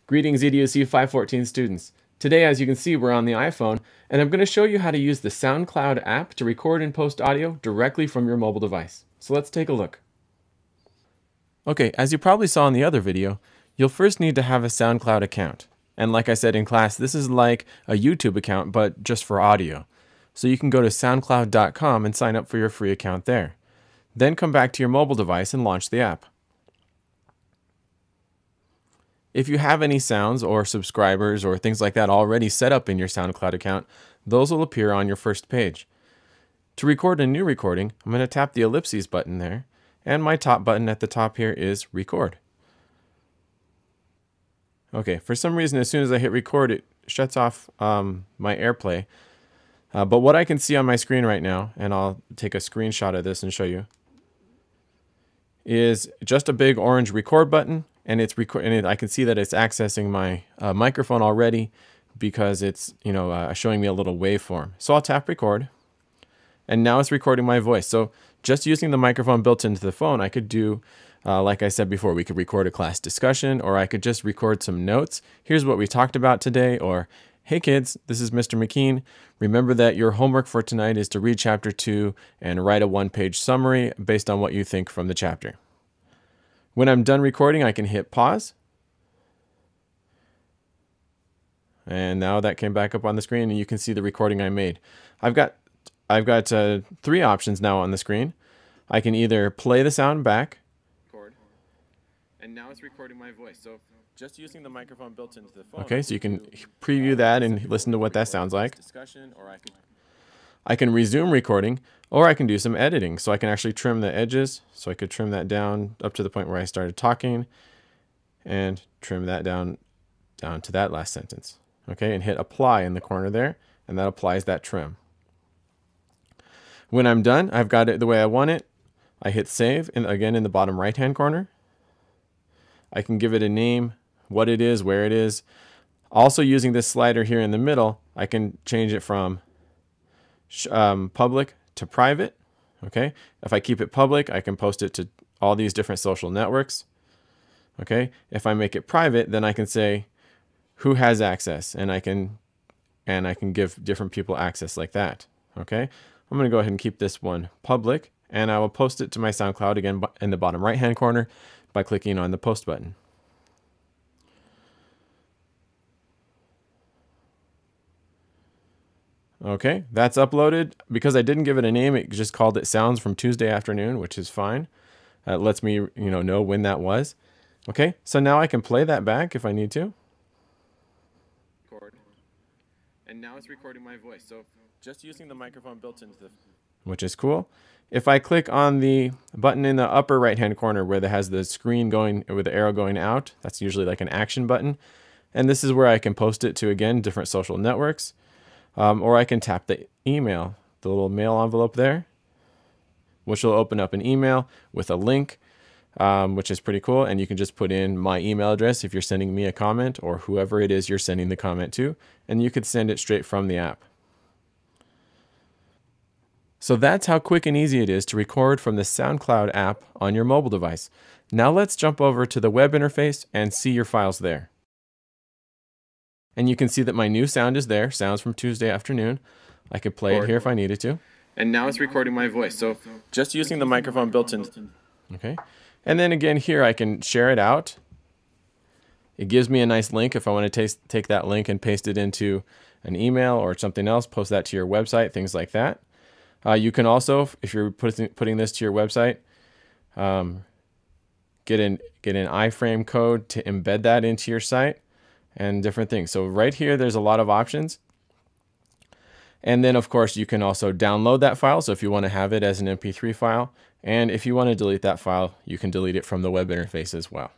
Greetings EDUC 514 students. Today, as you can see, we're on the iPhone, and I'm going to show you how to use the SoundCloud app to record and post audio directly from your mobile device. So let's take a look. Okay, as you probably saw in the other video, you'll first need to have a SoundCloud account. And like I said in class, this is like a YouTube account, but just for audio. So you can go to soundcloud.com and sign up for your free account there. Then come back to your mobile device and launch the app. If you have any sounds or subscribers or things like that already set up in your SoundCloud account, those will appear on your first page. To record a new recording, I'm going to tap the ellipses button there, and my top button at the top here is record. Okay, for some reason as soon as I hit record it shuts off my AirPlay, but what I can see on my screen right now, and I'll take a screenshot of this and show you, is just a big orange record button. And I can see that it's accessing my microphone already because it's showing me a little waveform. So I'll tap record, and now it's recording my voice. So just using the microphone built into the phone, I could do, like I said before, we could record a class discussion, or I could just record some notes. Here's what we talked about today, or hey kids, this is Mr. McKean. Remember that your homework for tonight is to read chapter 2 and write a one-page summary based on what you think from the chapter. When I'm done recording, I can hit pause. And now that came back up on the screen, and you can see the recording I made. I've got three options now on the screen. I can either play the sound back, and now it's recording my voice. So just using the microphone built into the phone. Okay, so you can preview that and listen to what that sounds like. I can resume recording, or I can do some editing. So I can actually trim the edges. So I could trim that down up to the point where I started talking, and trim that down to that last sentence. Okay, and hit apply in the corner there, and that applies that trim. When I'm done, I've got it the way I want it. I hit save, and again in the bottom right hand corner. I can give it a name, what it is, where it is. Also using this slider here in the middle, I can change it from public to private. Okay, if I keep it public, I can post it to all these different social networks. Okay, if I make it private, then I can say who has access, and I can give different people access like that. Okay, I'm going to go ahead and keep this one public, and I will post it to my SoundCloud again in the bottom right hand corner by clicking on the post button. Okay, that's uploaded. Because I didn't give it a name, it just called it Sounds from Tuesday Afternoon, which is fine. It lets me know when that was. Okay, so now I can play that back if I need to. And now it's recording my voice. So just using the microphone built into the, which is cool. If I click on the button in the upper right hand corner where it has the screen going with the arrow going out, that's usually like an action button. And this is where I can post it to, again, different social networks. Or I can tap the email, the little mail envelope there, which will open up an email with a link, which is pretty cool. And you can just put in my email address if you're sending me a comment, or whoever it is you're sending the comment to, and you could send it straight from the app. So that's how quick and easy it is to record from the SoundCloud app on your mobile device. Now let's jump over to the web interface and see your files there. And you can see that my new sound is there, Sounds from Tuesday Afternoon. I could play it here if I needed to. And now it's recording my voice. So just using the microphone built in. Okay. And then again here I can share it out. It gives me a nice link if I want to take that link and paste it into an email or something else, post that to your website, things like that. You can also, if you're putting this to your website, get an iframe code to embed that into your site. And different things. So right here, there's a lot of options. And then, of course, you can also download that file. So if you want to have it as an MP3 file, and if you want to delete that file, you can delete it from the web interface as well.